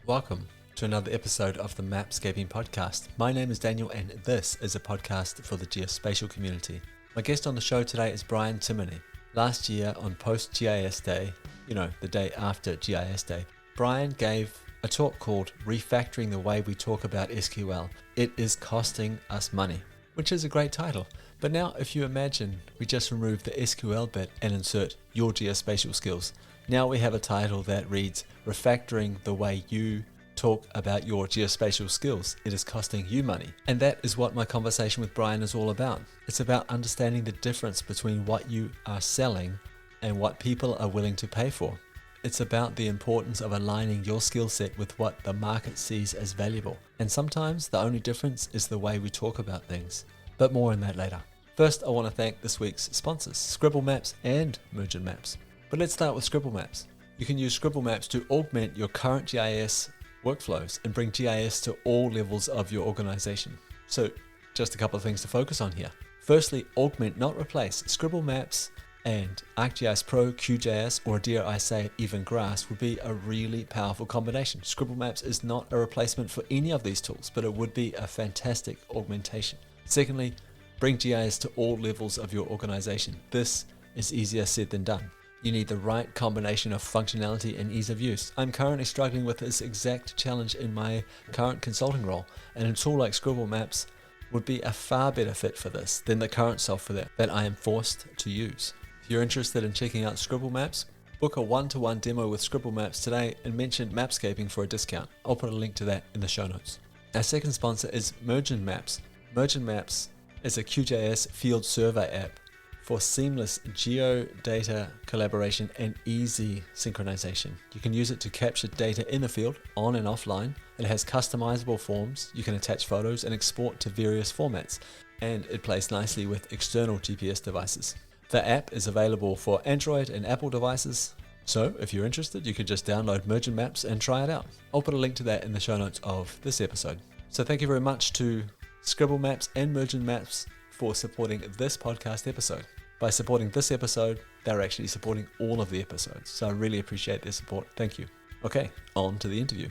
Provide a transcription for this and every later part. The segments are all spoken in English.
Welcome to another episode of the Mapscaping podcast. My name is Daniel and this is a podcast for the geospatial community. My guest on the show today is Brian Timoney. Last year on post-GIS Day, the day after GIS Day, Brian gave a talk called Refactoring the Way We Talk About SQL. It is costing us money, which is a great title. But now if you imagine we just remove the SQL bit and insert your geospatial skills, now we have a title that reads Refactoring the Way You Talk About Your Geospatial Skills. It is costing you money. And that is what my conversation with Brian is all about. It's about understanding the difference between what you are selling and what people are willing to pay for. It's about the importance of aligning your skill set with what the market sees as valuable. And sometimes the only difference is the way we talk about things. But more on that later. First, I want to thank this week's sponsors, Scribble Maps and Mergent Maps. But let's start with Scribble Maps. You can use Scribble Maps to augment your current GIS workflows and bring GIS to all levels of your organization. So just a couple of things to focus on here. Firstly, augment, not replace. Scribble Maps and ArcGIS Pro, QGIS, or dare I say even Grass would be a really powerful combination. Scribble Maps is not a replacement for any of these tools, but it would be a fantastic augmentation. Secondly, bring GIS to all levels of your organization. This is easier said than done. You need the right combination of functionality and ease of use. I'm currently struggling with this exact challenge in my current consulting role, and a tool like Scribble Maps would be a far better fit for this than the current software that I am forced to use. If you're interested in checking out Scribble Maps, book a one-to-one demo with Scribble Maps today and mention Mapscaping for a discount. I'll put a link to that in the show notes. Our second sponsor is Mergent Maps. Mergent Maps is a QGIS field survey app for seamless geodata collaboration and easy synchronization. You can use it to capture data in the field, on and offline. It has customizable forms. You can attach photos and export to various formats, and it plays nicely with external GPS devices. The app is available for Android and Apple devices, so if you're interested, you can just download Mergent Maps and try it out. I'll put a link to that in the show notes of this episode. So thank you very much to Scribble Maps and Mergent Maps for supporting this podcast episode. By supporting this episode, they're actually supporting all of the episodes. So I really appreciate their support. Thank you. Okay, on to the interview.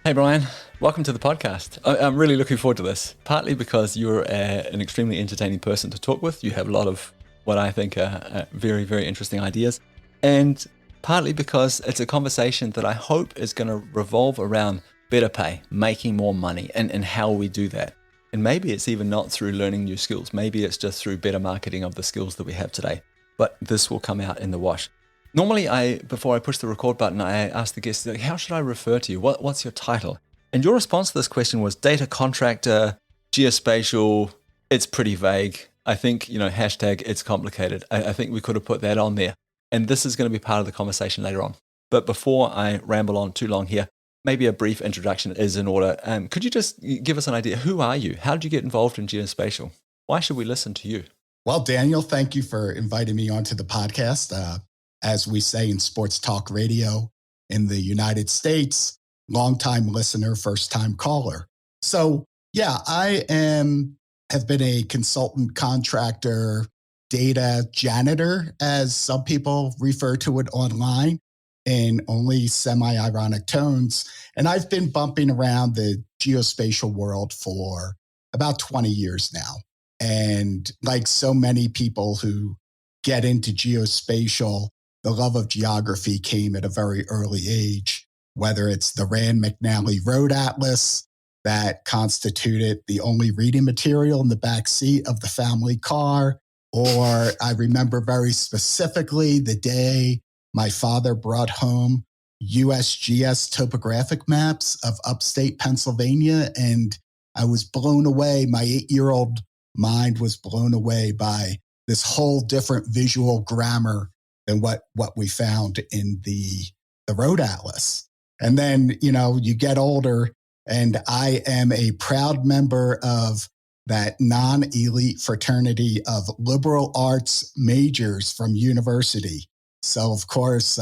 Hey Brian, welcome to the podcast. I'm really looking forward to this, partly because you're an extremely entertaining person to talk with. You have a lot of what I think are very, very interesting ideas. And partly because it's a conversation that I hope is going to revolve around better pay, making more money, and how we do that. And maybe it's even not through learning new skills. Maybe it's just through better marketing of the skills that we have today. But this will come out in the wash. Normally, before I push the record button, I ask the guests, how should I refer to you? What's your title? And your response to this question was data contractor, geospatial. It's pretty vague. I think, hashtag it's complicated. I think we could have put that on there. And this is going to be part of the conversation later on. But before I ramble on too long here, maybe a brief introduction is in order. Could you just give us an idea? Who are you? How did you get involved in geospatial? Why should we listen to you? Well, Daniel, thank you for inviting me onto the podcast. As we say in sports talk radio in the United States, longtime listener, first-time caller. So, yeah, have been a consultant, contractor, data janitor, as some people refer to it online, in only semi-ironic tones. And I've been bumping around the geospatial world for about 20 years now. And like so many people who get into geospatial, the love of geography came at a very early age, whether it's the Rand McNally Road Atlas that constituted the only reading material in the back seat of the family car, or I remember very specifically the day my father brought home USGS topographic maps of upstate Pennsylvania, and I was blown away. My 8-year-old mind was blown away by this whole different visual grammar than what we found in the Road Atlas. And then, you get older, and I am a proud member of that non-elite fraternity of liberal arts majors from university. So, of course,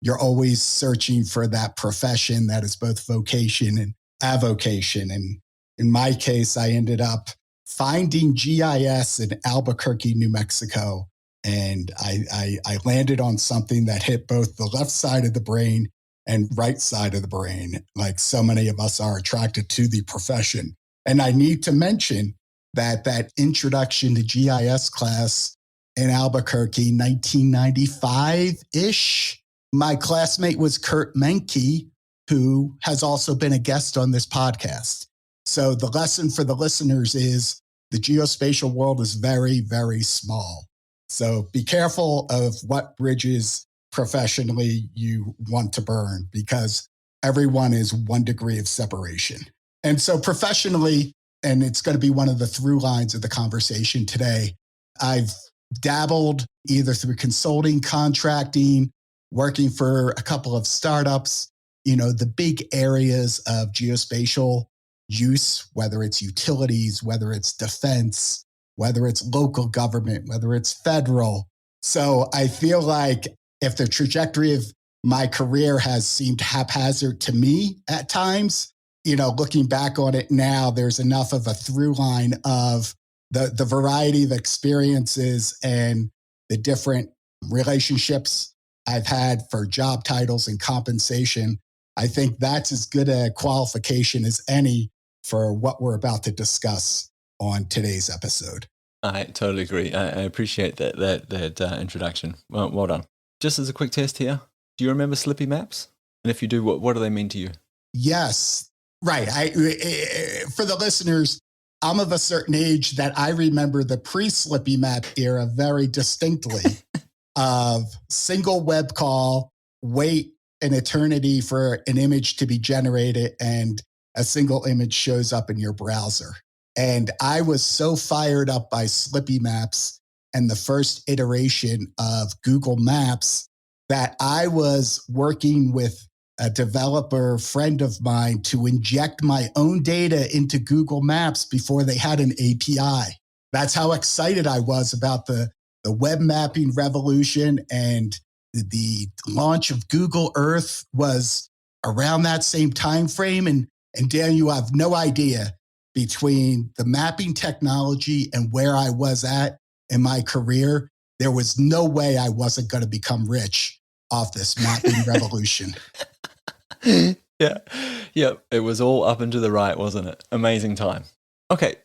you're always searching for that profession that is both vocation and avocation. And in my case, I ended up finding GIS in Albuquerque, New Mexico, And I landed on something that hit both the left side of the brain and right side of the brain, like so many of us are attracted to the profession. And I need to mention that introduction to GIS class in Albuquerque, 1995-ish, my classmate was Kurt Menke, who has also been a guest on this podcast. So the lesson for the listeners is the geospatial world is very, very small. So be careful of what bridges professionally you want to burn, because everyone is 1 degree of separation. And so professionally, and it's going to be one of the through lines of the conversation today, I've dabbled either through consulting, contracting, working for a couple of startups, the big areas of geospatial use, whether it's utilities, whether it's defense, whether it's local government, whether it's federal. So I feel like if the trajectory of my career has seemed haphazard to me at times, looking back on it now, there's enough of a through line of the variety of experiences and the different relationships I've had for job titles and compensation. I think that's as good a qualification as any for what we're about to discuss on today's episode. I totally agree. I appreciate that introduction. Well done. Just as a quick test here, do you remember Slippy maps? And if you do, what do they mean to you? Yes. Right. For the listeners, I'm of a certain age that I remember the pre-Slippy map era very distinctly of single web call, wait an eternity for an image to be generated, and a single image shows up in your browser. And I was so fired up by Slippy Maps and the first iteration of Google Maps that I was working with a developer friend of mine to inject my own data into Google Maps before they had an API. That's how excited I was about the web mapping revolution, and the launch of Google Earth was around that same time frame. And Dan, you have no idea, between the mapping technology and where I was at in my career, there was no way I wasn't going to become rich off this mapping revolution. Yeah. It was all up and to the right, wasn't it? Amazing time. Okay.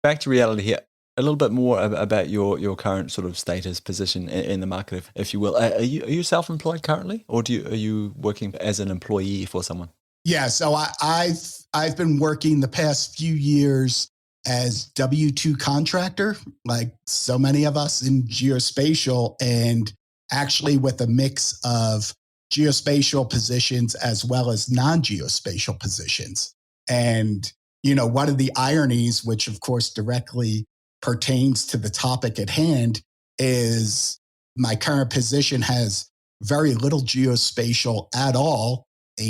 Back to reality here. A little bit more about your current sort of status, position in the market, if you will. Are you self-employed currently, or are you working as an employee for someone? Yeah. So I've been working the past few years as W-2 contractor, like so many of us in geospatial, and actually with a mix of geospatial positions as well as non-geospatial positions. And, one of the ironies, which of course directly pertains to the topic at hand, is my current position has very little geospatial at all, a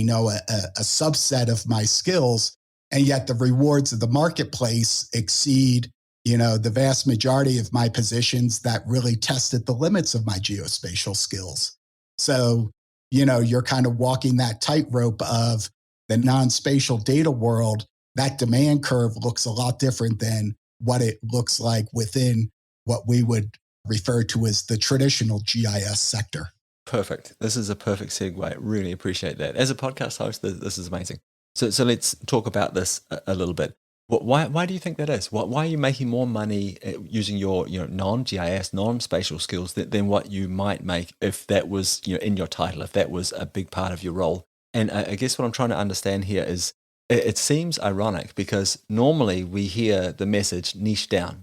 subset of my skills, and yet the rewards of the marketplace exceed, the vast majority of my positions that really tested the limits of my geospatial skills. So, you're kind of walking that tightrope of the non-spatial data world. That demand curve looks a lot different than what it looks like within what we would refer to as the traditional GIS sector. Perfect. This is a perfect segue. Really appreciate that. As a podcast host, this is amazing. So let's talk about this a little bit. Why do you think that is? Why are you making more money using your non-GIS, non-spatial skills than what you might make if that was in your title, if that was a big part of your role? And I guess what I'm trying to understand here is it seems ironic, because normally we hear the message niche down,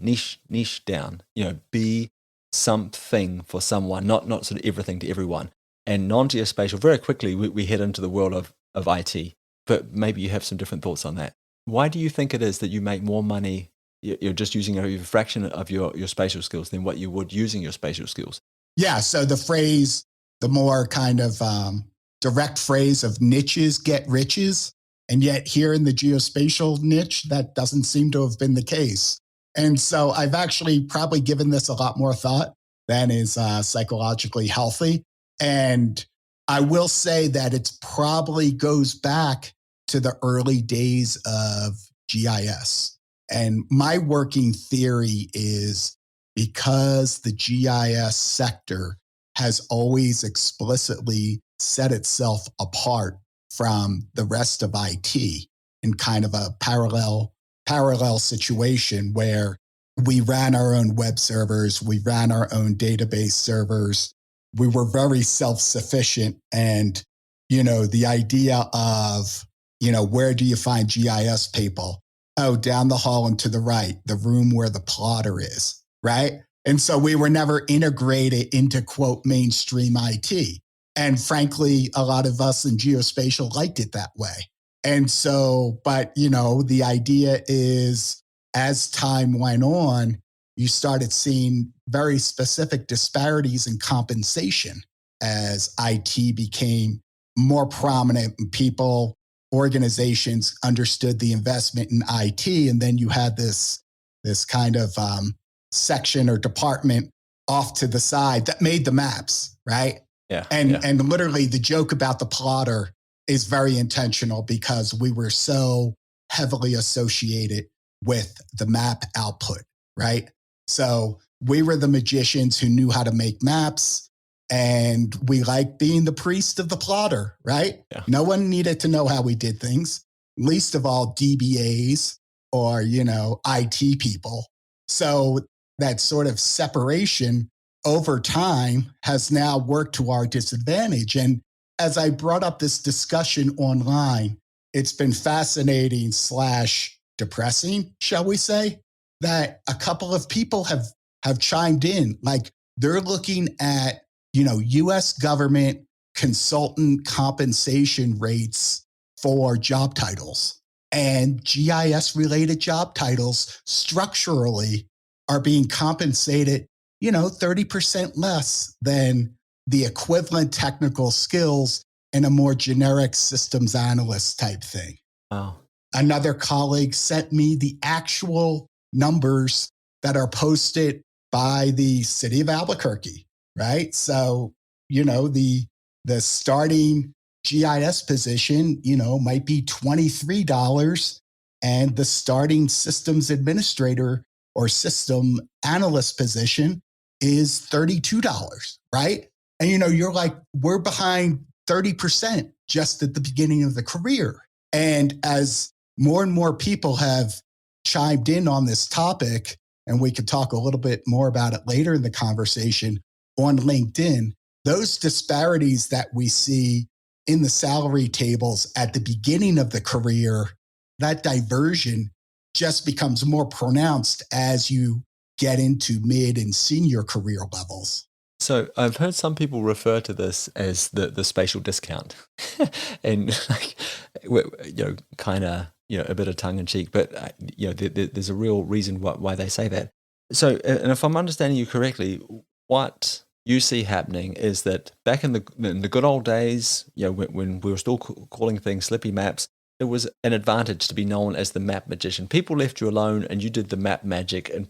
be something for someone, not sort of everything to everyone. And non-geospatial, very quickly we head into the world of IT. But maybe you have some different thoughts on that. Why do you think it is that you make more money, you're just using a fraction of your spatial skills than what you would using your spatial skills? Yeah, so the more kind of direct phrase of niches get riches, and yet here in the geospatial niche, that doesn't seem to have been the case. And so I've actually probably given this a lot more thought than is psychologically healthy. And I will say that it probably goes back to the early days of GIS. And my working theory is, because the GIS sector has always explicitly set itself apart from the rest of IT in kind of a parallel situation where we ran our own web servers, we ran our own database servers. We were very self-sufficient. And, the idea of, where do you find GIS people? Oh, down the hall and to the right, the room where the plotter is, right? And so we were never integrated into, quote, mainstream IT. And frankly, a lot of us in geospatial liked it that way. And so, but, the idea is as time went on, you started seeing very specific disparities in compensation as IT became more prominent and organizations understood the investment in IT. And then you had this kind of section or department off to the side that made the maps, right? Yeah. And literally the joke about the plotter is very intentional because we were so heavily associated with the map output, right? So we were the magicians who knew how to make maps, and we liked being the priest of the plotter, right? Yeah. No one needed to know how we did things, least of all DBAs or, IT people. So that sort of separation over time has now worked to our disadvantage. And as I brought up this discussion online, it's been fascinating / depressing, shall we say, that a couple of people have chimed in. Like they're looking at, US government consultant compensation rates for job titles, and GIS related job titles structurally are being compensated, 30% less than the equivalent technical skills in a more generic systems analyst type thing. Wow. Another colleague sent me the actual numbers that are posted by the city of Albuquerque, right? So, the starting GIS position, might be $23, and the starting systems administrator or system analyst position is $32, right? And, you're like, we're behind 30% just at the beginning of the career. And as more and more people have chimed in on this topic, and we could talk a little bit more about it later in the conversation on LinkedIn, those disparities that we see in the salary tables at the beginning of the career, that diversion just becomes more pronounced as you get into mid and senior career levels. So I've heard some people refer to this as the spatial discount, and kind of a bit of tongue in cheek, but there's a real reason why they say that. So, and if I'm understanding you correctly, what you see happening is that back in the good old days, when we were still calling things slippy maps, it was an advantage to be known as the map magician. People left you alone, and you did the map magic and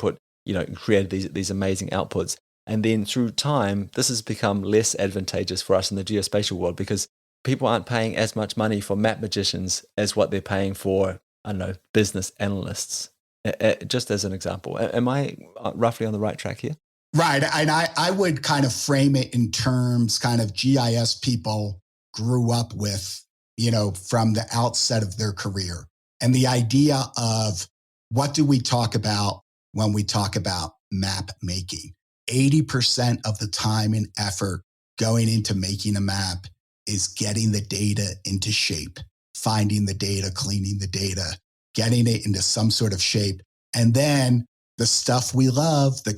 created these amazing outputs. And then through time, this has become less advantageous for us in the geospatial world because people aren't paying as much money for map magicians as what they're paying for, business analysts. Just as an example. Am I roughly on the right track here? Right. And I would kind of frame it in terms kind of GIS people grew up with, from the outset of their career. And the idea of what do we talk about when we talk about map making? 80% of the time and effort going into making a map is getting the data into shape, finding the data, cleaning the data, getting it into some sort of shape. And then the stuff we love, the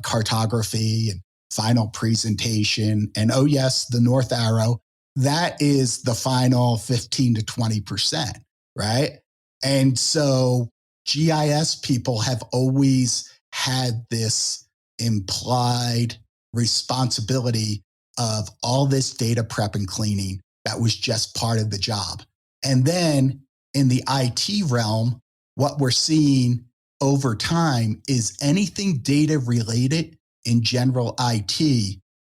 cartography and final presentation, and oh yes, the North Arrow, that is the final 15 to 20%, right? And so GIS people have always had this implied responsibility of all this data prep and cleaning that was just part of the job. And then in the IT realm, what we're seeing over time is anything data related in general IT,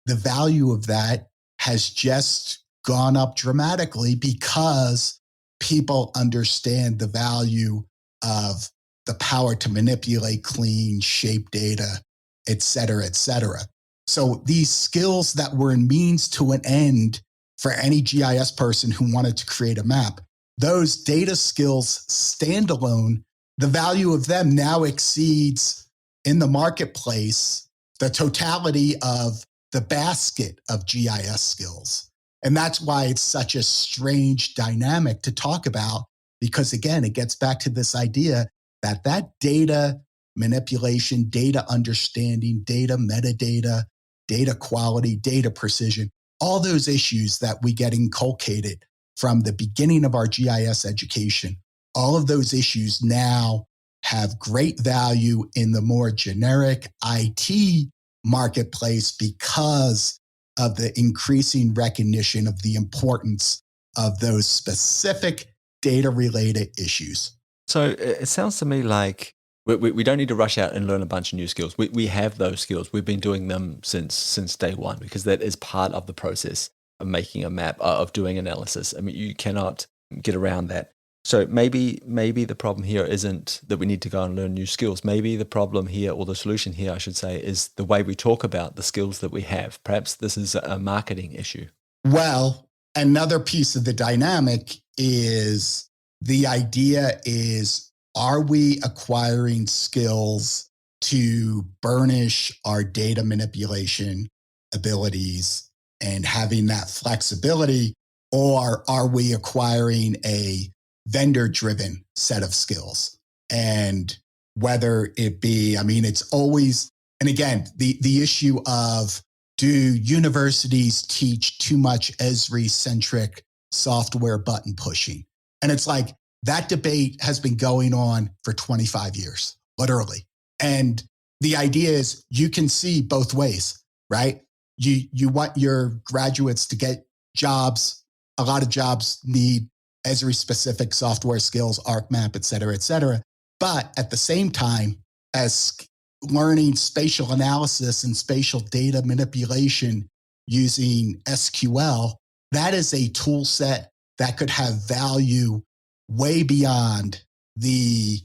the value of that has just gone up dramatically because people understand the value of the power to manipulate, clean, shape data et cetera, et cetera. So these skills that were a means to an end for any GIS person who wanted to create a map, those data skills standalone, the value of them now exceeds in the marketplace the totality of the basket of GIS skills. And that's why it's such a strange dynamic to talk about, because again, it gets back to this idea that data manipulation, data understanding, data metadata, data quality, data precision, all those issues that we get inculcated from the beginning of our GIS education, all of those issues now have great value in the more generic IT marketplace because of the increasing recognition of the importance of those specific data-related issues. So it sounds to me like we don't need to rush out and learn a bunch of new skills. We have those skills. We've been doing them since day one, because that is part of the process of making a map, of doing analysis. I mean, you cannot get around that. So maybe the problem here isn't that we need to go and learn new skills. Maybe the problem here, or the solution here, I should say, is the way we talk about the skills that we have. Perhaps this is a marketing issue. Well, another piece of the dynamic is the idea is, are we acquiring skills to burnish our data manipulation abilities and having that flexibility, or are we acquiring a vendor-driven set of skills? And whether it be, I mean, it's always, and again, the issue of, do universities teach too much Esri-centric software button pushing? And it's like, that debate has been going on for 25 years, literally. And the idea is you can see both ways, right? You want your graduates to get jobs. A lot of jobs need Esri-specific software skills, ArcMap, et cetera, et cetera. But at the same time, as learning spatial analysis and spatial data manipulation using SQL, that is a tool set that could have value way beyond the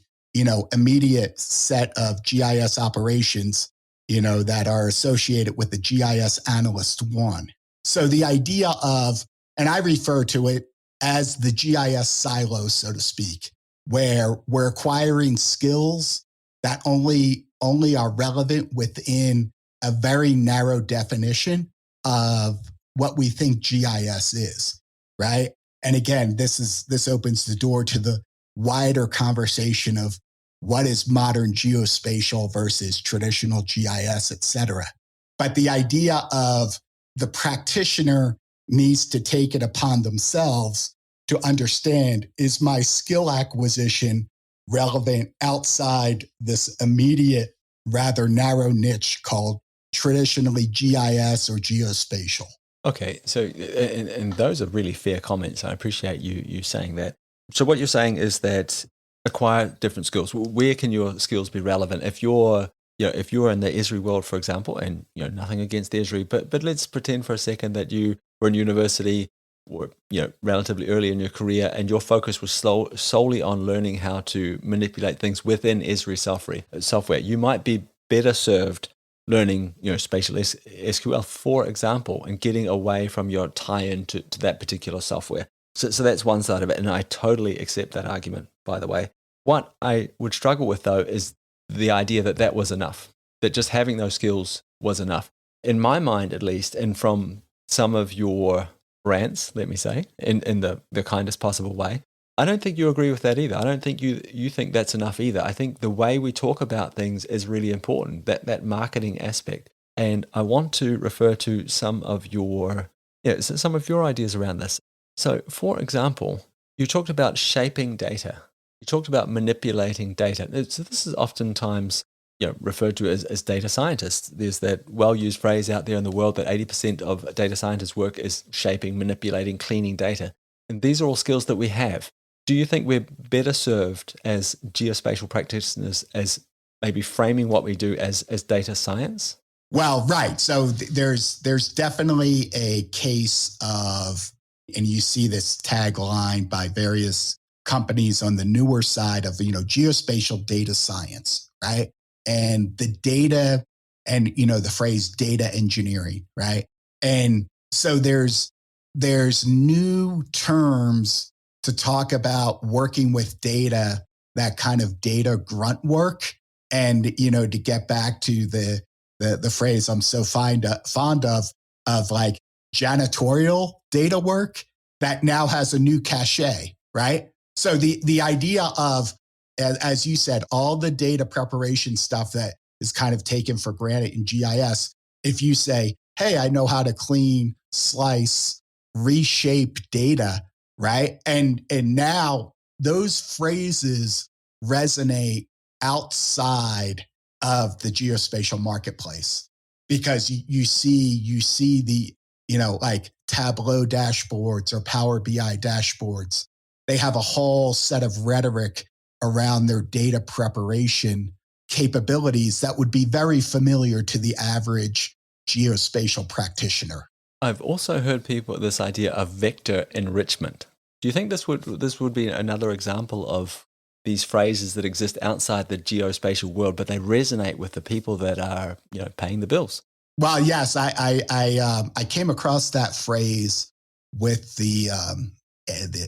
immediate set of GIS operations that are associated with the GIS Analyst 1. So the idea of, and I refer to it as the GIS silo, so to speak, where we're acquiring skills that only are relevant within a very narrow definition of what we think GIS is, right? And again, this opens the door to the wider conversation of what is modern geospatial versus traditional GIS, et cetera. But the idea of the practitioner needs to take it upon themselves to understand, is my skill acquisition relevant outside this immediate, rather narrow niche called traditionally GIS or geospatial? Okay, so and those are really fair comments. I appreciate you saying that. So what you're saying is that acquire different skills. Where can your skills be relevant? If you're in the Esri world, for example, and nothing against Esri, but let's pretend for a second that you were in university, or relatively early in your career, and your focus was solely on learning how to manipulate things within Esri software. You might be better served learning, spatial SQL, for example, and getting away from your tie-in to that particular software. So that's one side of it, and I totally accept that argument, by the way. What I would struggle with, though, is the idea that was enough, that just having those skills was enough. In my mind, at least, and from some of your rants, let me say, in the kindest possible way, I don't think you agree with that either. I don't think you think that's enough either. I think the way we talk about things is really important, that marketing aspect. And I want to refer to some of your ideas around this. So, for example, you talked about shaping data. You talked about manipulating data. So this is oftentimes referred to as data scientists. There's that well-used phrase out there in the world that 80% of data scientists' work is shaping, manipulating, cleaning data. And these are all skills that we have. Do you think we're better served as geospatial practitioners as maybe framing what we do as data science? Well, right. So there's definitely a case of, and you see this tagline by various companies on the newer side of, geospatial data science, right? And the data and, the phrase data engineering, right? And so there's new terms to talk about working with data, that kind of data grunt work. And, to get back to the phrase I'm so fond of like janitorial data work that now has a new cachet, right? So the idea of, as you said, all the data preparation stuff that is kind of taken for granted in GIS, if you say, hey, I know how to clean, slice, reshape data, right? And now those phrases resonate outside of the geospatial marketplace, because you see the, like Tableau dashboards or Power BI dashboards. They have a whole set of rhetoric around their data preparation capabilities that would be very familiar to the average geospatial practitioner. I've also heard this idea of vector enrichment. Do you think this would be another example of these phrases that exist outside the geospatial world, but they resonate with the people that are, paying the bills? Well, yes, I came across that phrase with the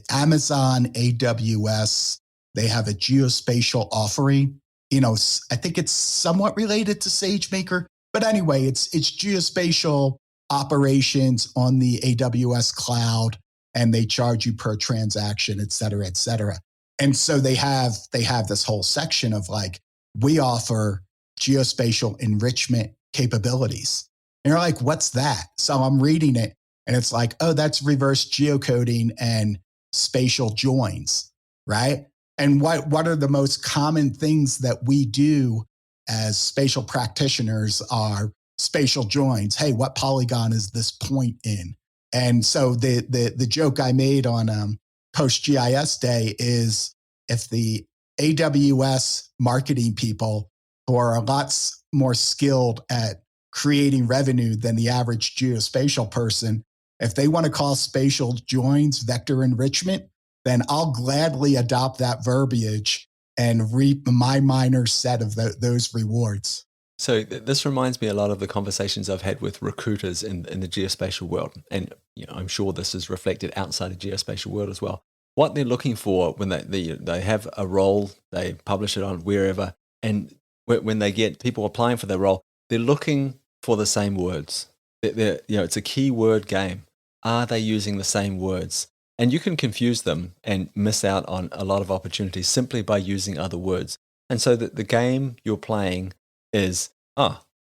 Amazon AWS. They have a geospatial offering. I think it's somewhat related to SageMaker, but anyway, it's geospatial operations on the AWS cloud, and they charge you per transaction, et cetera, et cetera. And so they have this whole section of like, we offer geospatial enrichment capabilities. And you're like, what's that? So I'm reading it, and it's like, oh, that's reverse geocoding and spatial joins, right? And what are the most common things that we do as spatial practitioners are spatial joins. Hey, what polygon is this point in? And so the joke I made on Post GIS Day is, if the AWS marketing people, who are a lot more skilled at creating revenue than the average geospatial person, if they want to call spatial joins vector enrichment, then I'll gladly adopt that verbiage and reap my minor set of those rewards. So this reminds me a lot of the conversations I've had with recruiters in the geospatial world. And I'm sure this is reflected outside the geospatial world as well. What they're looking for when they have a role, they publish it on wherever, and when they get people applying for their role, they're looking for the same words. It's a keyword game. Are they using the same words? And you can confuse them and miss out on a lot of opportunities simply by using other words. And so the game you're playing is,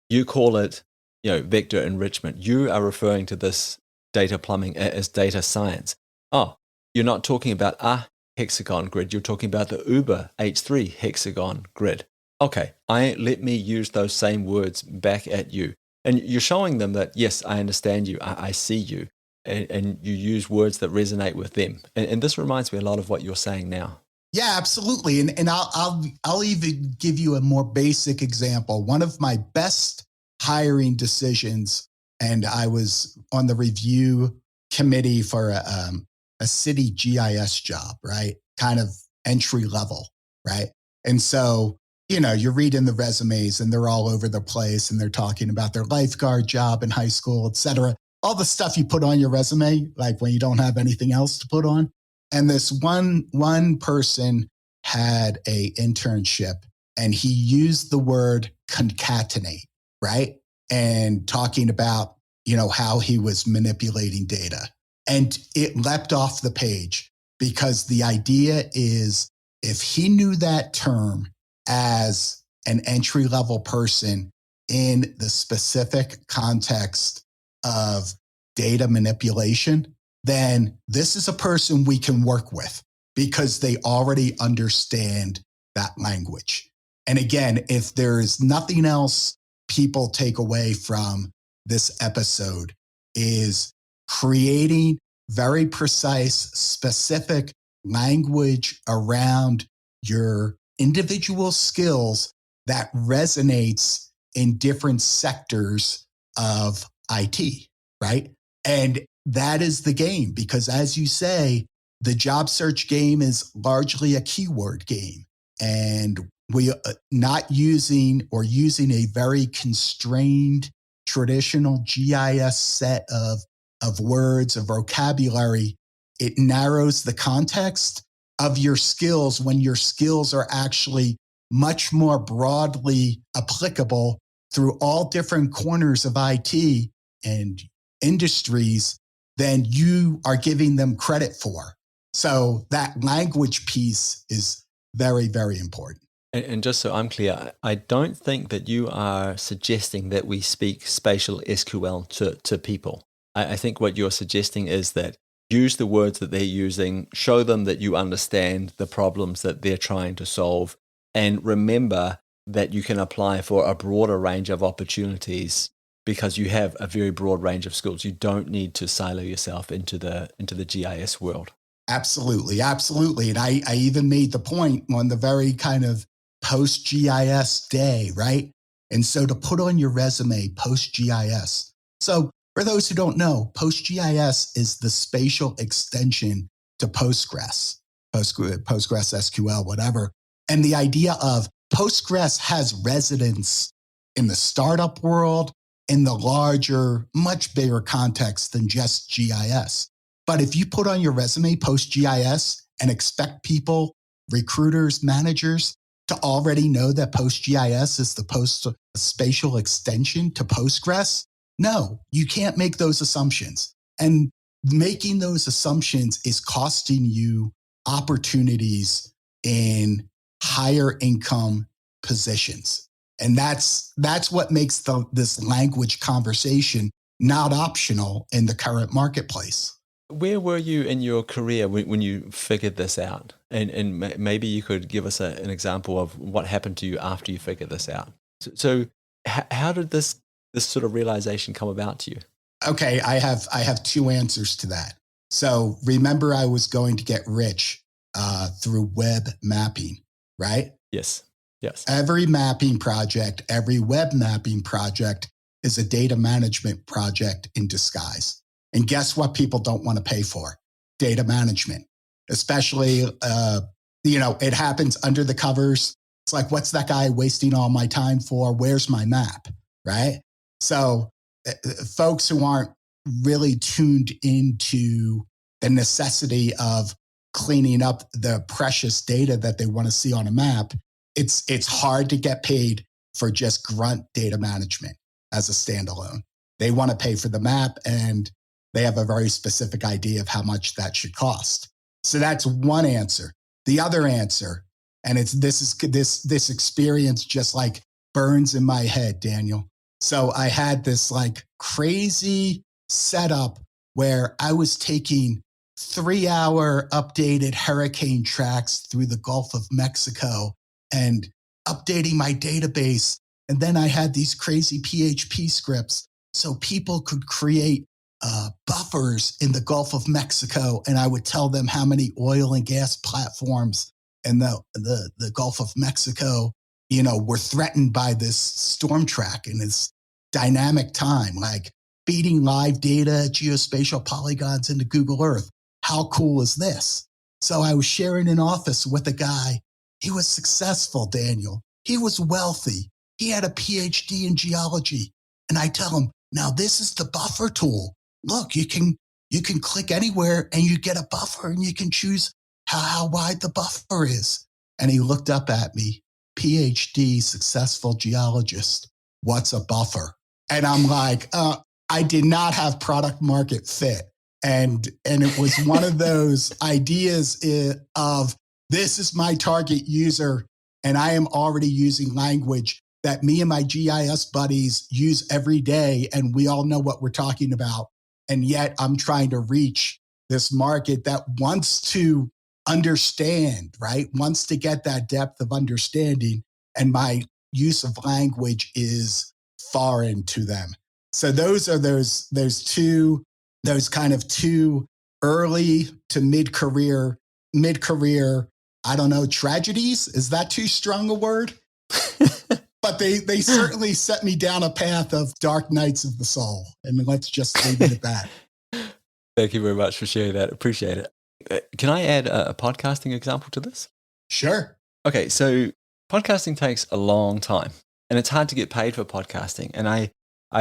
you call it, vector enrichment. You are referring to this data plumbing as data science. Oh, you're not talking about a hexagon grid. You're talking about the Uber H3 hexagon grid. Okay, let me use those same words back at you. And you're showing them that, yes, I understand you. I see you. And you use words that resonate with them. And this reminds me a lot of what you're saying now. Yeah, absolutely. And I'll even give you a more basic example. One of my best hiring decisions, and I was on the review committee for a city GIS job, right? Kind of entry level, right? And so, you're reading the resumes and they're all over the place, and they're talking about their lifeguard job in high school, et cetera. All the stuff you put on your resume, like when you don't have anything else to put on. And this one person had a internship, and he used the word concatenate, right? And talking about, how he was manipulating data. And it leapt off the page, because the idea is, if he knew that term as an entry-level person in the specific context of data manipulation, then this is a person we can work with, because they already understand that language. And again, if there is nothing else people take away from this episode, is creating very precise, specific language around your individual skills that resonates in different sectors of IT, right? And that is the game, because as you say, the job search game is largely a keyword game. And We not using or using a very constrained traditional GIS set of words, of vocabulary. It narrows the context of your skills when your skills are actually much more broadly applicable through all different corners of IT and industries than you are giving them credit for. So that language piece is very, very important. And just so I'm clear, I don't think that you are suggesting that we speak spatial SQL to people. I think what you're suggesting is that use the words that they're using, show them that you understand the problems that they're trying to solve, and remember that you can apply for a broader range of opportunities because you have a very broad range of skills. You don't need to silo yourself into the GIS world. Absolutely, absolutely. And I even made the point on the very kind of post-GIS day, right? And so to put on your resume post-GIS. So for those who don't know, post-GIS is the spatial extension to Postgres SQL, whatever. And the idea of Postgres has resonance in the startup world, in the larger, much bigger context than just GIS. But if you put on your resume post-GIS and expect people, recruiters, managers, to already know that PostGIS is the post-spatial extension to Postgres, no, you can't make those assumptions. And making those assumptions is costing you opportunities in higher income positions. And that's what makes this language conversation not optional in the current marketplace. Where were you in your career when you figured this out? And maybe you could give us an example of what happened to you after you figured this out. So how did this sort of realization come about to you? Okay, I have two answers to that. So remember, I was going to get rich through web mapping, right? Yes. Every mapping project, every web mapping project is a data management project in disguise. And guess what people don't want to pay for? Data management, especially, it happens under the covers. It's like, what's that guy wasting all my time for? Where's my map, right? So folks who aren't really tuned into the necessity of cleaning up the precious data that they want to see on a map, it's hard to get paid for just grunt data management as a standalone. They want to pay for the map, and they have a very specific idea of how much that should cost. So that's one answer. The other answer, and this experience just like burns in my head, Daniel. So I had this like crazy setup where I was taking 3-hour updated hurricane tracks through the Gulf of Mexico and updating my database. And then I had these crazy PHP scripts so people could create buffers in the Gulf of Mexico, and I would tell them how many oil and gas platforms in the Gulf of Mexico, were threatened by this storm track in this dynamic time, like feeding live data, geospatial polygons into Google Earth. How cool is this? So I was sharing an office with a guy. He was successful, Daniel. He was wealthy. He had a PhD in geology. And I tell him, now this is the buffer tool. Look, you can click anywhere and you get a buffer and you can choose how wide the buffer is. And he looked up at me, PhD, successful geologist. What's a buffer? And I'm like, I did not have product market fit. And it was one of those ideas of this is my target user, and I am already using language that me and my GIS buddies use every day, and we all know what we're talking about. And yet I'm trying to reach this market that wants to understand, right? Wants to get that depth of understanding. And my use of language is foreign to them. So those are those kind of two early to mid-career, I don't know, tragedies. Is that too strong a word? But they certainly set me down a path of dark nights of the soul. And let's just leave it at that. Thank you very much for sharing that. Appreciate it. Can I add a podcasting example to this? Sure. Okay, so podcasting takes a long time, and it's hard to get paid for podcasting. And I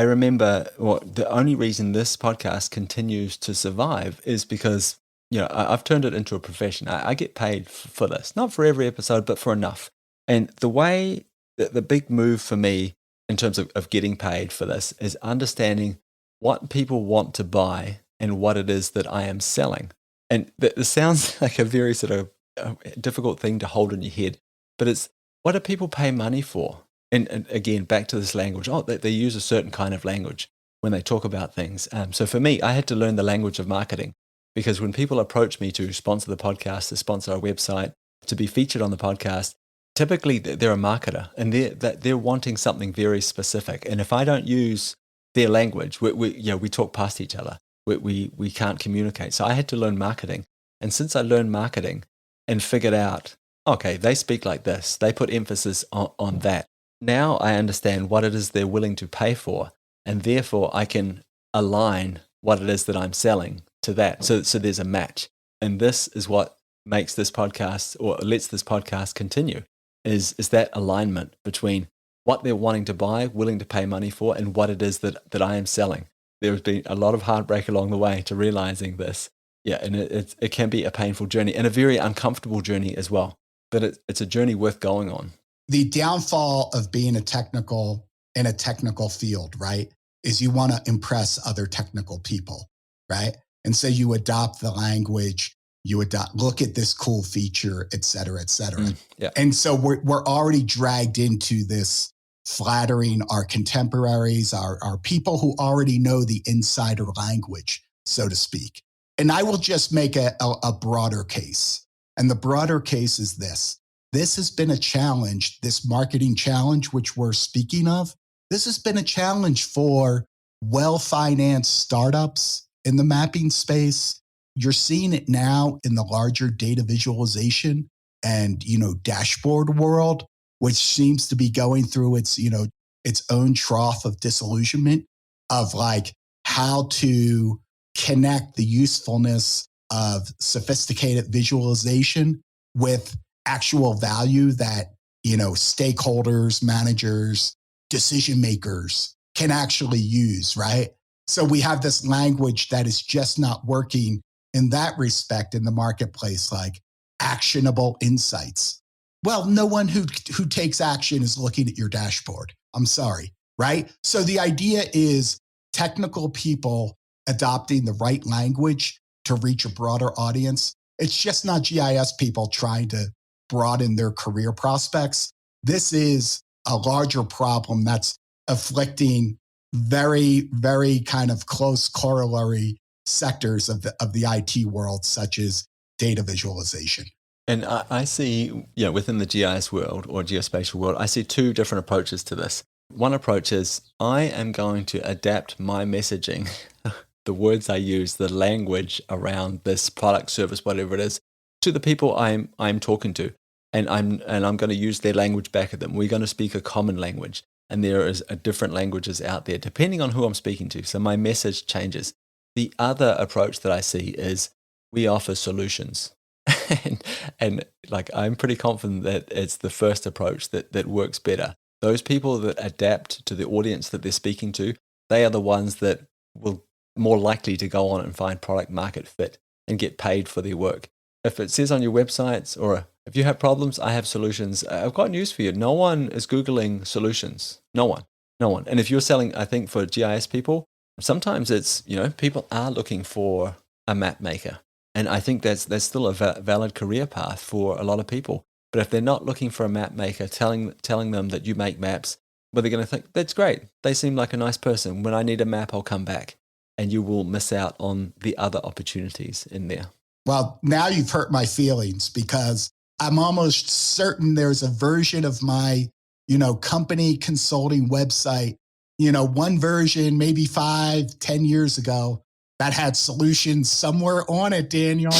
remember the only reason this podcast continues to survive is because, I've turned it into a profession. I get paid for this, not for every episode, but for enough. And the big move for me in terms of getting paid for this is understanding what people want to buy and what it is that I am selling. And this sounds like a very sort of difficult thing to hold in your head, but it's, what do people pay money for? And again, back to this language. They use a certain kind of language when they talk about things. So for me, I had to learn the language of marketing, because when people approach me to sponsor the podcast, to sponsor our website, to be featured on the podcast, typically they're a marketer and they're wanting something very specific. And if I don't use their language, we talk past each other. We can't communicate. So I had to learn marketing. And since I learned marketing and figured out, okay, they speak like this, they put emphasis on that. Now I understand what it is they're willing to pay for, and therefore I can align what it is that I'm selling to that. So there's a match. And this is what makes this podcast, or lets this podcast continue, is that alignment between what they're wanting to buy, willing to pay money for, and what it is that I am selling. There has been a lot of heartbreak along the way to realizing this. Yeah, and it can be a painful journey and a very uncomfortable journey as well. But it's a journey worth going on. The downfall of being in a technical field, right, is you want to impress other technical people, right? And so you adopt the language, look at this cool feature, et cetera, et cetera. Yeah. And so we're already dragged into this flattering our contemporaries, our people who already know the insider language, so to speak. And I will just make a broader case. And the broader case is this. This has been a challenge, this marketing challenge, which we're speaking of. This has been a challenge for well-financed startups in the mapping space. You're seeing it now in the larger data visualization and, dashboard world, which seems to be going through its own trough of disillusionment of like how to connect the usefulness of sophisticated visualization with actual value that, stakeholders, managers, decision makers can actually use, right? So we have this language that is just not working in that respect in the marketplace, like actionable insights. Well, no one who takes action is looking at your dashboard. I'm sorry, right? So the idea is technical people adopting the right language to reach a broader audience. It's just not GIS people trying to broaden their career prospects. This is a larger problem that's afflicting very, very kind of close corollary sectors of the IT world, such as data visualization. And I see, within the GIS world or geospatial world, I see two different approaches to this. One approach is I am going to adapt my messaging, the words I use, the language around this product, service, whatever it is, to the people I'm talking to. And I'm going to use their language back at them. We're going to speak a common language. And there is different languages out there, depending on who I'm speaking to. So my message changes. The other approach that I see is we offer solutions. and like, I'm pretty confident that it's the first approach that works better. Those people that adapt to the audience that they're speaking to, they are the ones that will more likely to go on and find product market fit and get paid for their work. If it says on your websites, or if you have problems, I have solutions. I've got news for you. No one is Googling solutions. No one. And if you're selling, I think for GIS people, sometimes it's, people are looking for a map maker. And I think that's still a valid career path for a lot of people. But if they're not looking for a map maker, telling them that you make maps, well, they're going to think, that's great. They seem like a nice person. When I need a map, I'll come back. And you will miss out on the other opportunities in there. Well, now you've hurt my feelings, because I'm almost certain there's a version of my, company consulting website, one version, maybe 5-10 years ago, that had solutions somewhere on it, Daniel.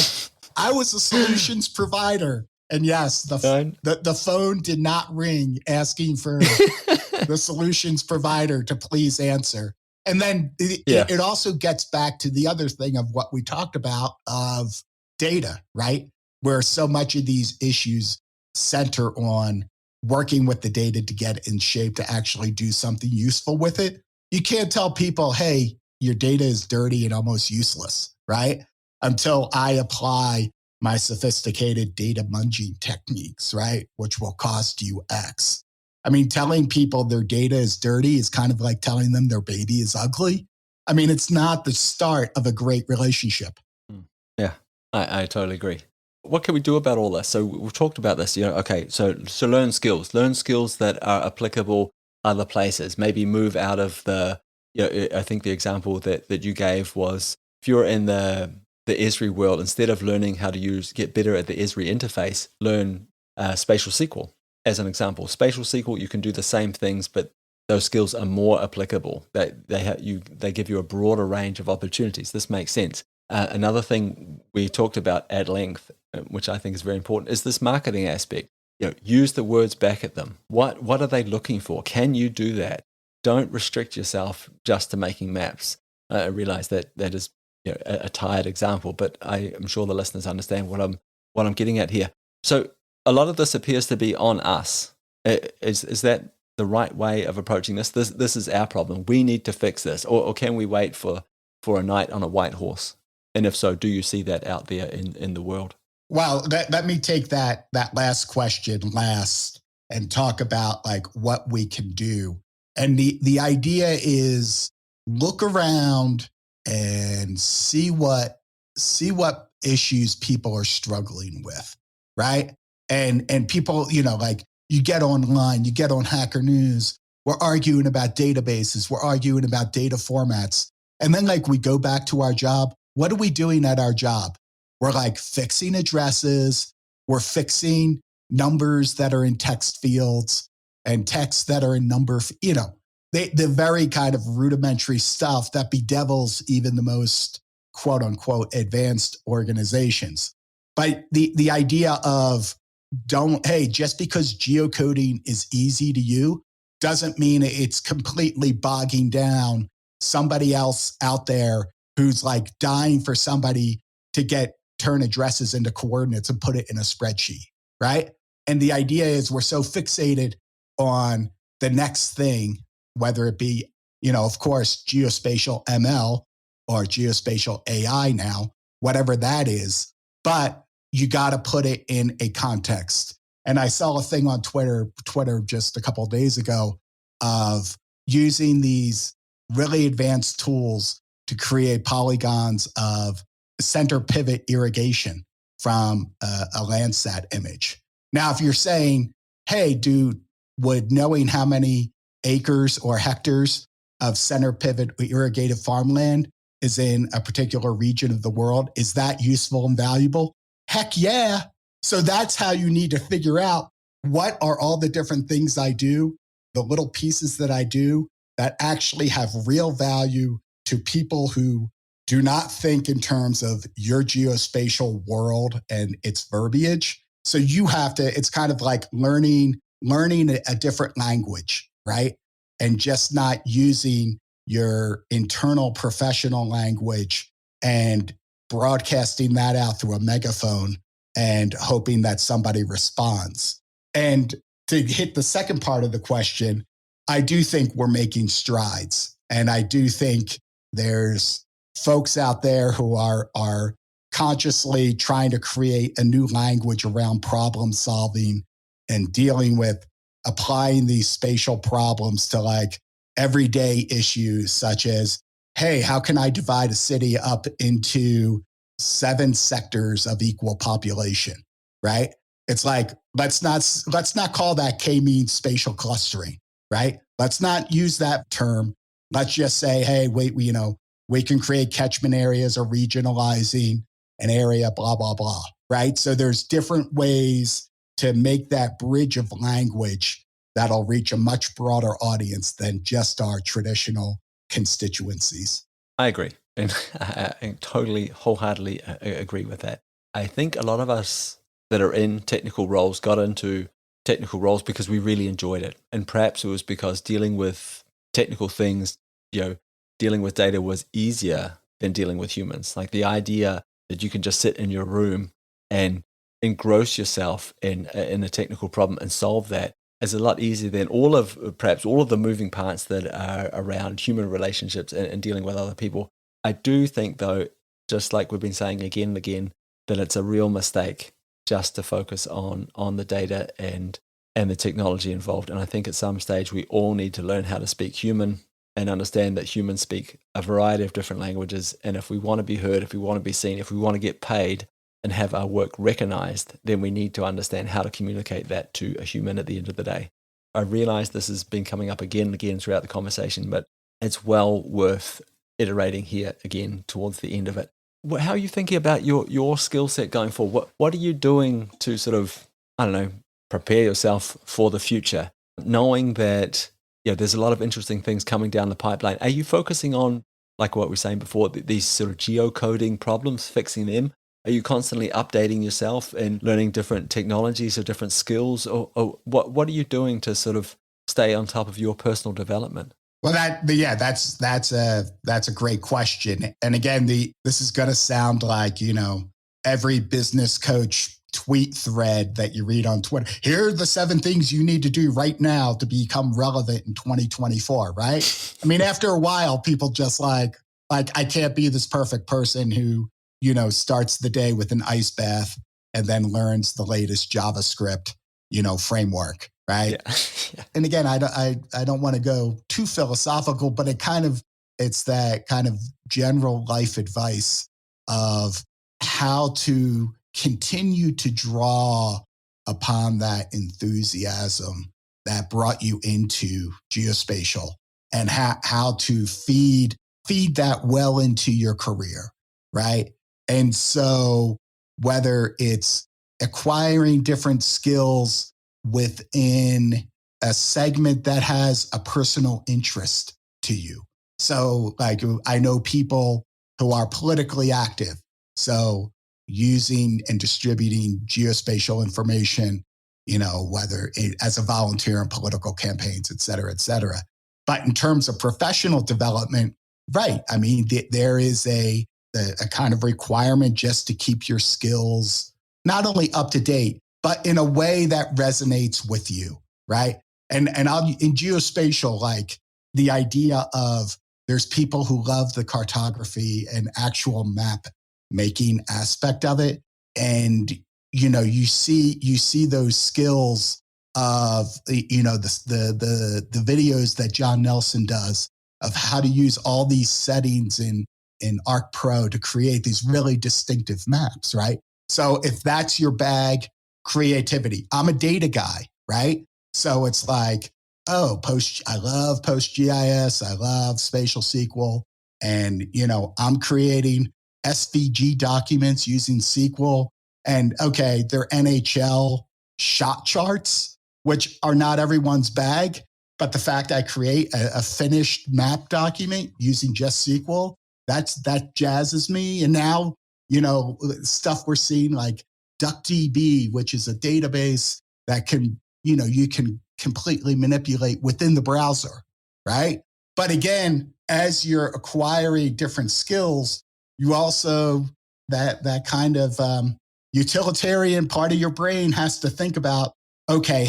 I was a solutions provider. And yes, the phone did not ring asking for the solutions provider to please answer. And then it also gets back to the other thing of what we talked about of data, right? Where so much of these issues center on working with the data to get it in shape to actually do something useful with it. You can't tell people, hey, your data is dirty and almost useless, right? Until I apply my sophisticated data munging techniques, right? Which will cost you X. I mean, telling people their data is dirty is kind of like telling them their baby is ugly. I mean, it's not the start of a great relationship. Yeah, I totally agree. What can we do about all this? So we've talked about this, okay, so learn skills that are applicable other places, maybe move out of I think the example that you gave was if you're in the Esri world, instead of learning how to get better at the Esri interface, learn spatial SQL as an example. Spatial SQL, you can do the same things, but those skills are more applicable. They give you a broader range of opportunities. This makes sense. Another thing we talked about at length, which I think is very important, is this marketing aspect. Use the words back at them. What are they looking for? Can you do that? Don't restrict yourself just to making maps. I realize that is a tired example, but I am sure the listeners understand what I'm getting at here. So a lot of this appears to be on us. Is that the right way of approaching this? This is our problem. We need to fix this, or can we wait for a knight on a white horse? And if so, do you see that out there in the world? Well, let me take that last question last and talk about like what we can do. And the idea is look around and see what issues people are struggling with, right? And people, like you get online, you get on Hacker News, we're arguing about databases, we're arguing about data formats. And then like we go back to our job. What are we doing at our job? We're like fixing addresses. We're fixing numbers that are in text fields and texts that are in the very kind of rudimentary stuff that bedevils even the most quote unquote advanced organizations. But the idea of just because geocoding is easy to you doesn't mean it's completely bogging down somebody else out there who's like dying for somebody to turn addresses into coordinates and put it in a spreadsheet, right? And the idea is we're so fixated on the next thing, whether it be, of course, geospatial ML or geospatial AI now, whatever that is, but you got to put it in a context. And I saw a thing on Twitter just a couple of days ago of using these really advanced tools to create polygons of center pivot irrigation from a Landsat image. Now, if you're saying, hey, dude, would knowing how many acres or hectares of center pivot irrigated farmland is in a particular region of the world, is that useful and valuable? Heck yeah. So that's how you need to figure out what are all the different things I do, the little pieces that I do that actually have real value to people who do not think in terms of your geospatial world and its verbiage. So you have to, it's kind of like learning a different language, right? And just not using your internal professional language and broadcasting that out through a megaphone and hoping that somebody responds. And to hit the second part of the question, I do think we're making strides. And I do think there's folks out there who are consciously trying to create a new language around problem solving and dealing with applying these spatial problems to like everyday issues such as, hey, how can I divide a city up into 7 sectors of equal population, right? It's like, let's not call that k-means spatial clustering, right? Let's not use that term. Let's just say, hey, wait, we can create catchment areas or regionalizing an area, blah, blah, blah, right? So there's different ways to make that bridge of language that'll reach a much broader audience than just our traditional constituencies. I agree. And I totally, wholeheartedly agree with that. I think a lot of us that are in technical roles got into technical roles because we really enjoyed it. And perhaps it was because dealing with technical things, dealing with data was easier than dealing with humans. Like the idea that you can just sit in your room and engross yourself in a technical problem and solve that. is a lot easier than perhaps all of the moving parts that are around human relationships and dealing with other people. I do think, though, just like we've been saying again and again, that it's a real mistake just to focus on the data and the technology involved. And I think at some stage we all need to learn how to speak human and understand that humans speak a variety of different languages. And if we want to be heard, if we want to be seen, if we want to get paid and have our work recognized, then we need to understand how to communicate that to a human at the end of the day. I realize this has been coming up again and again throughout the conversation, but it's well worth iterating here again towards the end of it. How are you thinking about your skill set going forward? What are you doing to sort of, I don't know, prepare yourself for the future, knowing that there's a lot of interesting things coming down the pipeline? Are you focusing on, like what we were saying before, these sort of geocoding problems, fixing them? Are you constantly updating yourself and learning different technologies or different skills? Or what are you doing to sort of stay on top of your personal development? Well, that's a great question. And again, this is going to sound like, every business coach tweet thread that you read on Twitter. Here are the 7 things you need to do right now to become relevant in 2024, right? I mean, after a while, people just like I can't be this perfect person who, starts the day with an ice bath and then learns the latest JavaScript, framework, right? Yeah. And again, I don't want to go too philosophical, but it's that kind of general life advice of how to continue to draw upon that enthusiasm that brought you into geospatial and how to feed that well into your career, right? And so whether it's acquiring different skills within a segment that has a personal interest to you. So like I know people who are politically active. So using and distributing geospatial information, whether as a volunteer in political campaigns, et cetera, et cetera. But in terms of professional development, right. I mean, there is a kind of requirement just to keep your skills not only up to date, but in a way that resonates with you, right? And in geospatial, like the idea of there's people who love the cartography and actual map making aspect of it. And, you see those skills of, the videos that John Nelson does of how to use all these settings in Arc Pro to create these really distinctive maps, right? So if that's your bag, creativity. I'm a data guy, right? So it's like, I love PostGIS. I love Spatial SQL. And, I'm creating SVG documents using SQL. And okay, they're NHL shot charts, which are not everyone's bag. But the fact I create a finished map document using just SQL, that jazzes me. And now, stuff we're seeing like DuckDB, which is a database that can, you can completely manipulate within the browser, right? But again, as you're acquiring different skills, you also, that kind of utilitarian part of your brain has to think about, okay,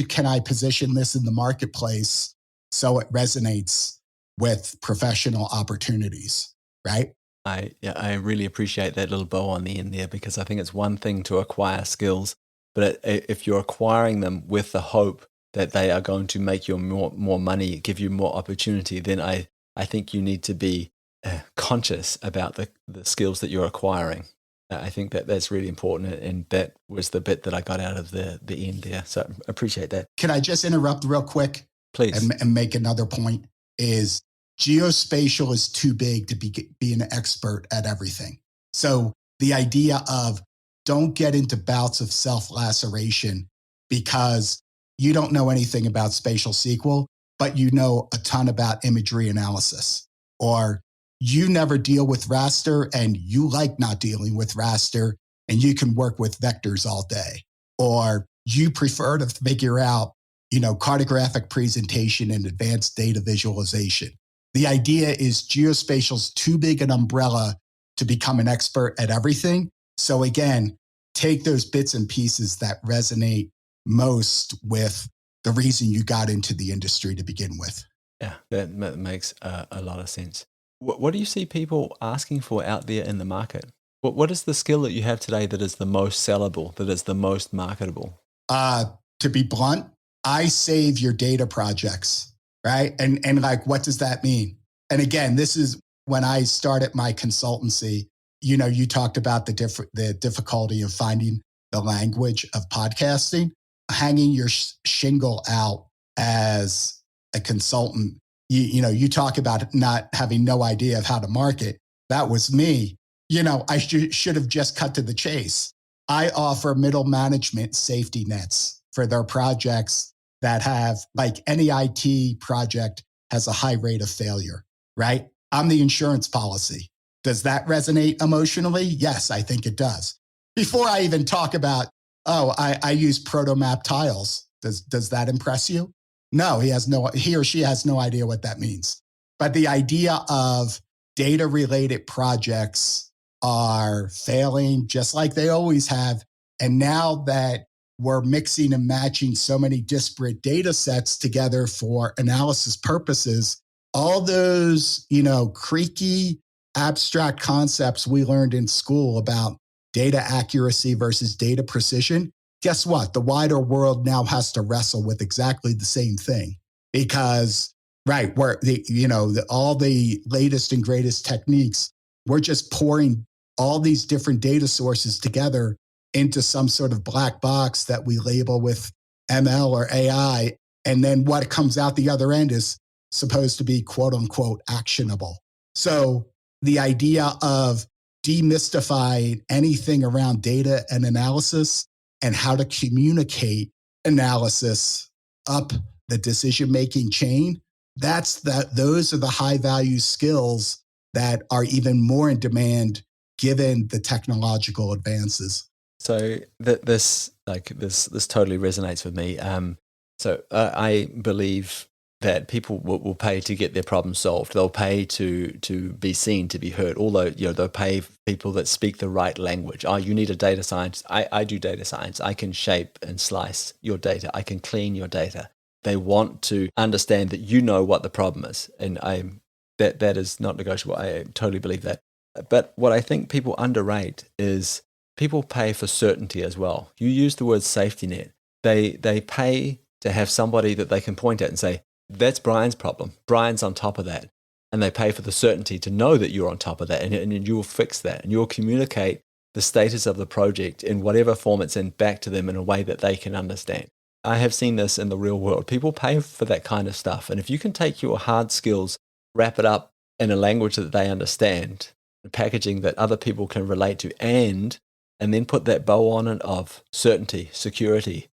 can I position this in the marketplace so it resonates with professional opportunities, right? I really appreciate that little bow on the end there, because I think it's one thing to acquire skills, but if you're acquiring them with the hope that they are going to make you more money, give you more opportunity, then I think you need to be conscious about the skills that you're acquiring. I think that's really important, and that was the bit that I got out of the end there. So I appreciate that. Can I just interrupt real quick? Please. And make another point is geospatial is too big to be an expert at everything. So the idea of don't get into bouts of self-laceration because you don't know anything about spatial SQL, but you know a ton about imagery analysis, or you never deal with raster and you like not dealing with raster and you can work with vectors all day, or you prefer to figure out, cartographic presentation and advanced data visualization. The idea is geospatial's too big an umbrella to become an expert at everything. So again, take those bits and pieces that resonate most with the reason you got into the industry to begin with. Yeah, that makes a lot of sense. What do you see people asking for out there in the market? What is the skill that you have today that is the most sellable, that is the most marketable? Uh, to be blunt, I save your data projects, right? And like, what does that mean? And again, this is when I started my consultancy. You talked about the difficulty of finding the language of podcasting. Hanging your shingle out as a consultant, you talk about not having no idea of how to market. That was me. I should have just cut to the chase. I offer middle management safety nets for their projects that have, like any IT project, has a high rate of failure, right? I'm the insurance policy. Does that resonate emotionally? Yes, I think it does. Before I even talk about, I use protomap tiles. Does that impress you? No, he or she has no idea what that means. But the idea of data related projects are failing just like they always have. And now that we're mixing and matching so many disparate data sets together for analysis purposes, all those, creaky, abstract concepts we learned in school about data accuracy versus data precision, guess what? The wider world now has to wrestle with exactly the same thing because, right, all the latest and greatest techniques, we're just pouring all these different data sources together into some sort of black box that we label with ML or AI. And then what comes out the other end is supposed to be quote unquote actionable. So the idea of demystifying anything around data and analysis and how to communicate analysis up the decision-making chain, those are the high value skills that are even more in demand given the technological advances. So this totally resonates with me. I believe that people will pay to get their problem solved. They'll pay to be seen, to be heard. Although they'll pay people that speak the right language. Oh, you need a data science. I do data science. I can shape and slice your data. I can clean your data. They want to understand that you know what the problem is, and that is not negotiable. I totally believe that. But what I think people underrate is people pay for certainty as well. You use the word safety net. They pay to have somebody that they can point at and say, that's Brian's problem. Brian's on top of that. And they pay for the certainty to know that you're on top of that, and you'll fix that, and you'll communicate the status of the project in whatever form it's in back to them in a way that they can understand. I have seen this in the real world. People pay for that kind of stuff. And if you can take your hard skills, wrap it up in a language that they understand, packaging that other people can relate to, and then put that bow on it of certainty, security,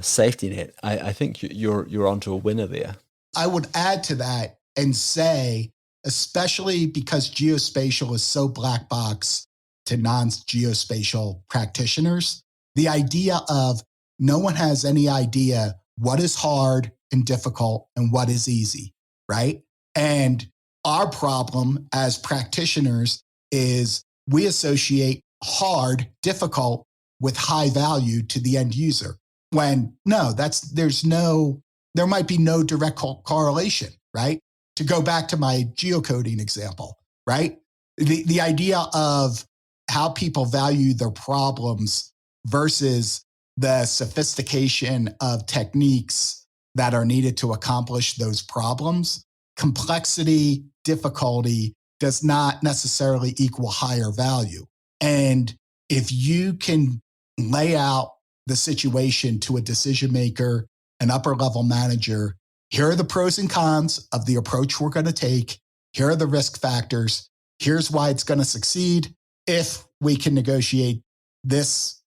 safety net, I think you're onto a winner there. I would add to that and say, especially because geospatial is so black box to non-geospatial practitioners, the idea of no one has any idea what is hard and difficult and what is easy, right? And our problem as practitioners is we associate hard, difficult with high value to the end user. When no, there might be no direct correlation, right? To go back to my geocoding example, right? The idea of how people value their problems versus the sophistication of techniques that are needed to accomplish those problems, complexity, difficulty does not necessarily equal higher value. And if you can lay out the situation to a decision maker, an upper level manager, here are the pros and cons of the approach we're going to take. Here are the risk factors. Here's why it's going to succeed if we can negotiate this,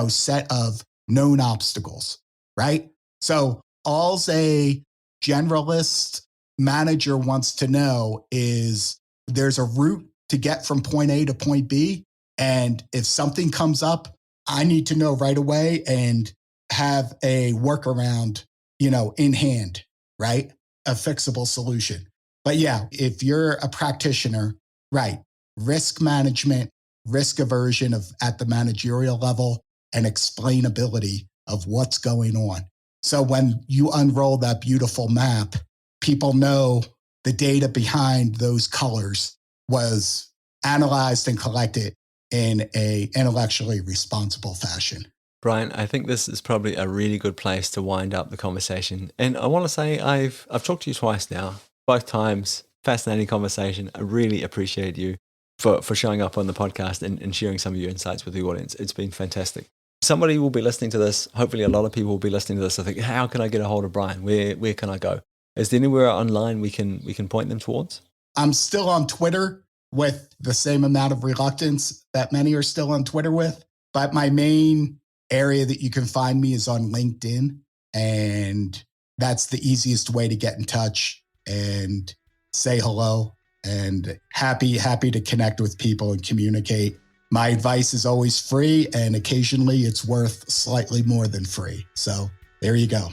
set of known obstacles, right? So all a generalist manager wants to know is there's a route to get from point A to point B. And if something comes up, I need to know right away and have a workaround, in hand, right? A fixable solution. But yeah, if you're a practitioner, right, risk management, risk aversion at the managerial level, and explainability of what's going on. So when you unroll that beautiful map, people know the data behind those colors was analyzed and collected in a intellectually responsible fashion. Brian, I think this is probably a really good place to wind up the conversation. And I want to say I've talked to you twice now, both times. Fascinating conversation. I really appreciate you for showing up on the podcast and sharing some of your insights with the audience. It's been fantastic. Somebody will be listening to this. Hopefully a lot of people will be listening to this. I think, how can I get a hold of Brian? Where can I go? Is there anywhere online we can point them towards? I'm still on Twitter with the same amount of reluctance that many are still on Twitter with. But my main area that you can find me is on LinkedIn. And that's the easiest way to get in touch and say hello. And happy to connect with people and communicate. My advice is always free, and occasionally it's worth slightly more than free. So there you go.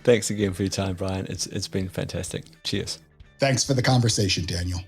Thanks again for your time, Brian. It's been fantastic. Cheers. Thanks for the conversation, Daniel.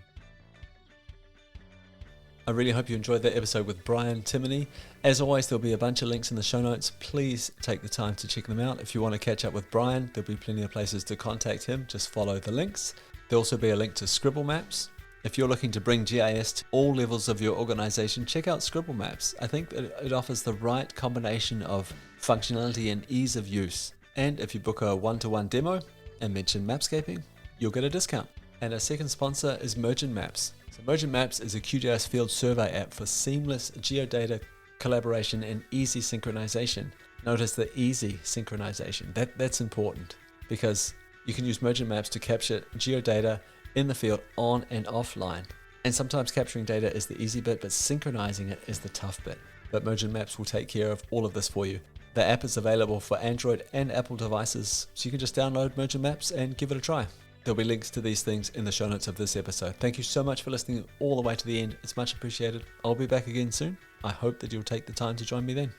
I really hope you enjoyed that episode with Brian Timoney. As always, there'll be a bunch of links in the show notes. Please take the time to check them out. If you want to catch up with Brian, there'll be plenty of places to contact him. Just follow the links. There'll also be a link to Scribble Maps. If you're looking to bring GIS to all levels of your organization, check out Scribble Maps. I think that it offers the right combination of functionality and ease of use. And if you book a one-to-one demo and mention Mapscaping, you'll get a discount. And our second sponsor is Mergent Maps. So Mergent Maps is a QGIS field survey app for seamless geodata collaboration and easy synchronization. Notice the easy synchronization. That's important because you can use Mergent Maps to capture geodata in the field on and offline. And sometimes capturing data is the easy bit, but synchronizing it is the tough bit. But Mergent Maps will take care of all of this for you. The app is available for Android and Apple devices, so you can just download Mergent Maps and give it a try. There'll be links to these things in the show notes of this episode. Thank you so much for listening all the way to the end. It's much appreciated. I'll be back again soon. I hope that you'll take the time to join me then.